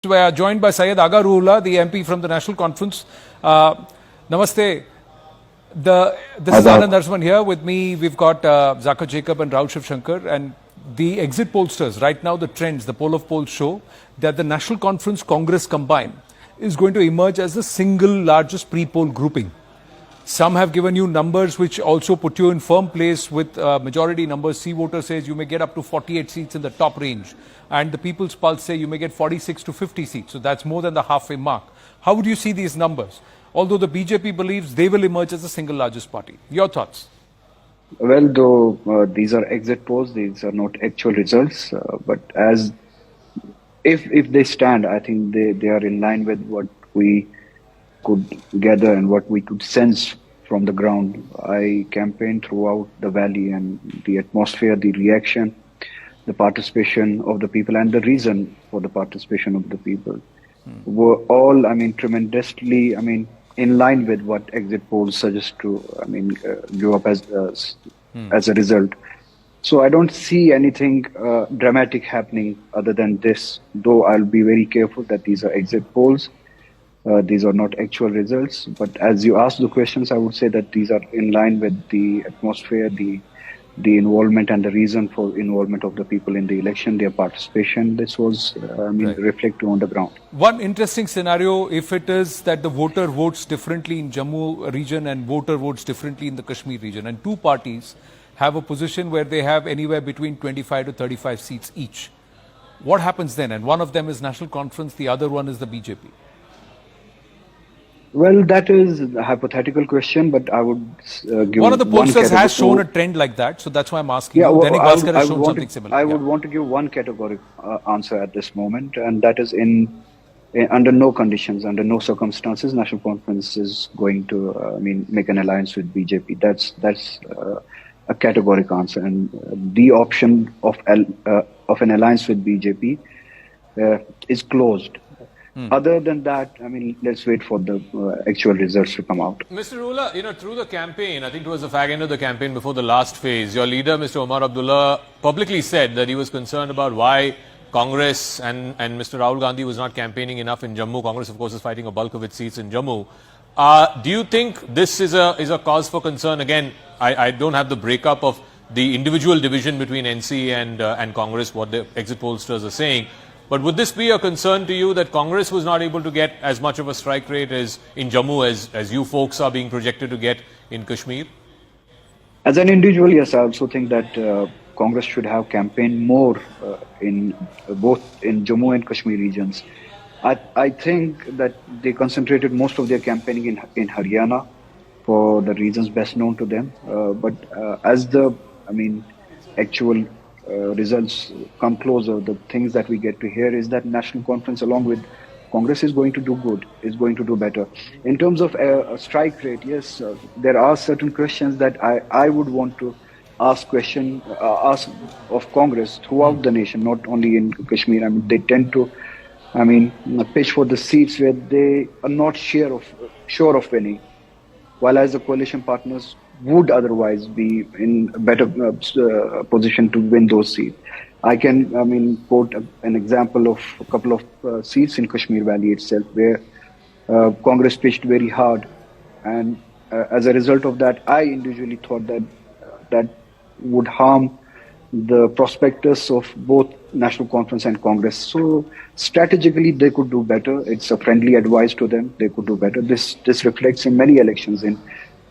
We are joined by Syed Agha Ruhollah, the MP from the National Conference. Namaste. This is Anand Narsiman here. With me, we've got Zakir Jacob and Rahul Shivshankar. And the exit pollsters, right now the trends, the poll of polls show that the National Conference Congress combined is going to emerge as the single largest pre-poll grouping. Some have given you numbers which also put you in firm place with majority numbers. C voter says you may get up to 48 seats in the top range. And the People's Pulse say you may get 46 to 50 seats. So that's more than the halfway mark. How would you see these numbers? Although the BJP believes they will emerge as the single largest party. Your thoughts? Well, though these are exit polls, these are not actual results. But as if they stand, I think they are in line with what we could gather and what we could sense from the ground. I campaigned throughout the valley, and the atmosphere, the reaction, the participation of the people, and the reason for the participation of the people were all, tremendously, in line with what exit polls suggest to, give up as a result. So I don't see anything dramatic happening other than this, though I'll be very careful that these are exit polls. These are not actual results. But as you asked the questions, I would say that these are in line with the atmosphere, the involvement and the reason for involvement of the people in the election, their participation. This was, reflected on the ground. One interesting scenario, if it is that the voter votes differently in Jammu region and voter votes differently in the Kashmir region, and two parties have a position where they have anywhere between 25 to 35 seats each. What happens then? And one of them is National Conference, the other one is the BJP. Well, that is a hypothetical question, but I would give one of the pollsters has shown a trend like that, so that's why I'm asking you. Dainik Bhaskar has shown something similar. I would want to give one categoric answer at this moment, and that is under no conditions, under no circumstances, National Conference is going to make an alliance with BJP. That's a categoric answer, and the option of an alliance with BJP is closed. Other than that, let's wait for the actual results to come out. Mr. Ruhollah, through the campaign, I think it was the fag end of the campaign before the last phase, your leader, Mr. Omar Abdullah, publicly said that he was concerned about why Congress and Mr. Rahul Gandhi was not campaigning enough in Jammu. Congress, of course, is fighting a bulk of its seats in Jammu. Do you think this is a cause for concern? Again, I don't have the breakup of the individual division between NC and Congress, what the exit pollsters are saying. But would this be a concern to you that Congress was not able to get as much of a strike rate as in Jammu as you folks are being projected to get in Kashmir? As an individual, yes, I also think that Congress should have campaigned more in both in Jammu and Kashmir regions. I think that they concentrated most of their campaigning in Haryana for the reasons best known to them. But as the actual results come closer, the things that we get to hear is that National Conference along with Congress is going to do good, is going to do better. In terms of a strike rate, yes, there are certain questions that I would want to ask of Congress throughout the nation, not only in Kashmir. They tend to pitch for the seats where they are not sure of winning, while as the coalition partners would otherwise be in a better position to win those seats. I can quote an example of a couple of seats in Kashmir Valley itself where Congress pitched very hard, and as a result of that, I individually thought that would harm the prospectus of both National Conference and Congress. So strategically, they could do better. It's a friendly advice to them. They could do better. This reflects in many elections in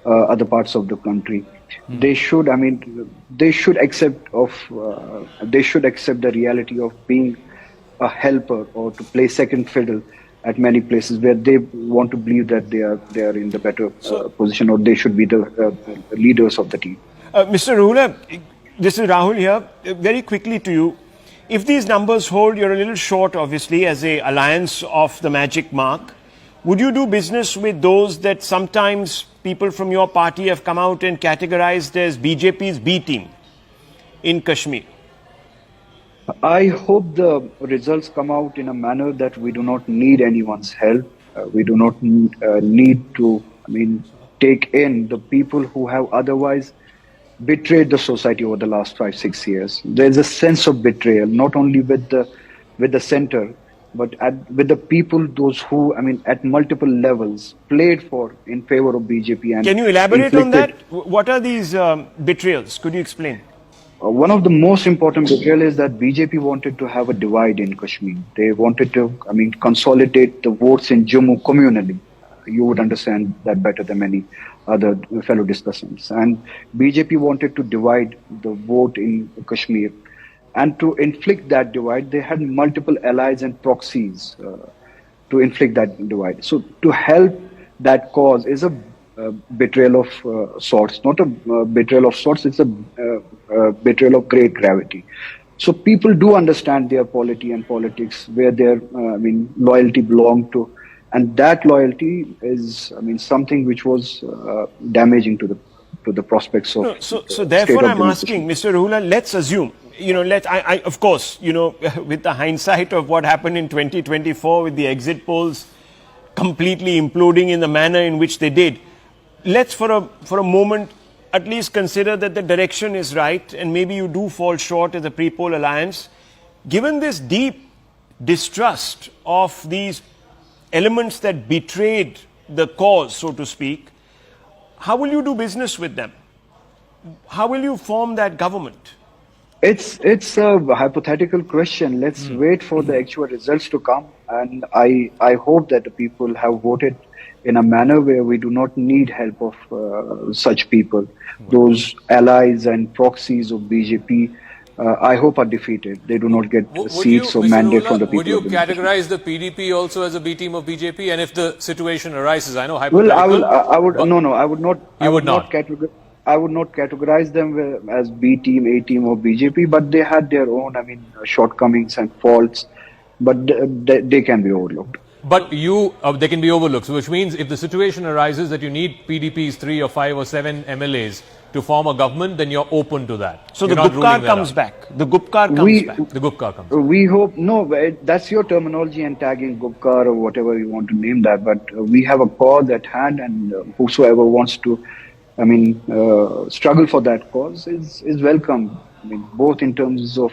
other parts of the country. They should accept the reality of being a helper or to play second fiddle at many places where they want to believe that they are in the better position, or they should be the leaders of the team. Mr. Ruhollah, this is Rahul here. Very quickly to you, if these numbers hold, you're a little short, obviously, as a alliance of the magic mark. Would you do business with those that sometimes people from your party have come out and categorized as BJP's B team in Kashmir? I hope the results come out in a manner that we do not need anyone's help. We do not need to, take in the people who have otherwise betrayed the society over the last 5-6 years. There is a sense of betrayal, not only with the center, but with the people, those who, I mean, at multiple levels played in favor of BJP. And can you elaborate on that? inflicted- What are these betrayals? Could you explain? One of the most important betrayal is that BJP wanted to have a divide in Kashmir. They wanted to, I mean, consolidate the votes in Jammu communally. You would understand that better than many other fellow discussants. And BJP wanted to divide the vote in Kashmir. And to inflict that divide, they had multiple allies and proxies to inflict that divide. So to help that cause is a betrayal of sorts, not a betrayal of sorts, it's a betrayal of great gravity. So people do understand their polity and politics, where their loyalty belonged to. And that loyalty is, I mean, something which was damaging to the prospects of. No, so state therefore, of I'm democracy. asking, Mr. Ruhula, let's assume, I of course, with the hindsight of what happened in 2024 with the exit polls completely imploding in the manner in which they did, let's for a moment at least consider that the direction is right and maybe you do fall short as a pre-poll alliance. Given this deep distrust of these elements that betrayed the cause, so to speak, how will you do business with them? How will you form that government? It's a hypothetical question. Let's wait for the actual results to come. And I hope that the people have voted in a manner where we do not need help of such people. Those allies and proxies of BJP, I hope are defeated. They do not get seats or Mr. mandate Ruhula, from the people. would you of Jammu and Kashmir. categorize the PDP also as a B team of BJP? And if the situation arises, I know Well, hypothetical. I would no, I would not. You would not. I would not categorize them as B team, A team, or BJP. But they had their own, shortcomings and faults. But they can be overlooked. But they can be overlooked. So which means if the situation arises that you need PDP's 3 or 5 or 7 MLAs to form a government, then you're open to that. So You're the not ruling Gupkar that comes out. back. The Gupkar comes back. The Gupkar comes. We hope, no, that's your terminology and tagging Gupkar or whatever you want to name that. But we have a cause at hand, and whosoever wants to, struggle for that cause is welcome. Both in terms of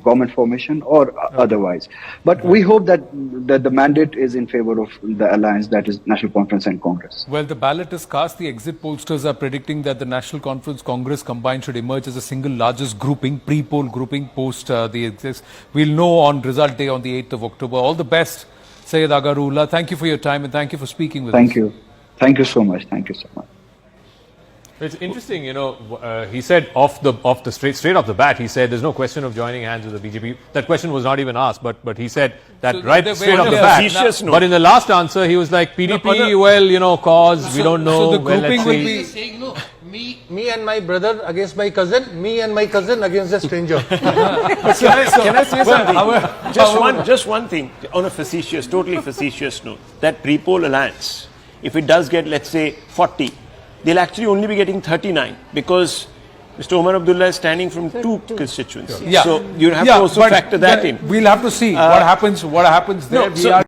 government formation or otherwise. But we hope that the mandate is in favor of the alliance, that is National Conference and Congress. Well, the ballot is cast. The exit pollsters are predicting that the National Conference Congress combined should emerge as a single largest grouping, pre-poll grouping post the exit. We'll know on result day on the 8th of October. All the best, Syed Aga Ruhullah. Thank you for your time and thank you for speaking with us. Thank you. Thank you so much. Thank you so much. It's interesting, he said straight off the bat, he said there's no question of joining hands with the BJP. That question was not even asked, but he said that So right the straight way off the they- bat. Facetious note. But in the last answer, he was like, PDP, cause, we don't know. So the well, grouping let's will see. be... Saying no, me and my brother against my cousin, me and my cousin against a stranger. Can I say something? Just one thing on a totally facetious note. That pre-poll alliance, if it does get, let's say, 40, they'll actually only be getting 39 because Mr. Omar Abdullah is standing from 2 constituencies. Yeah. So you have to also but factor that in. We'll have to see what happens there. No, We so- are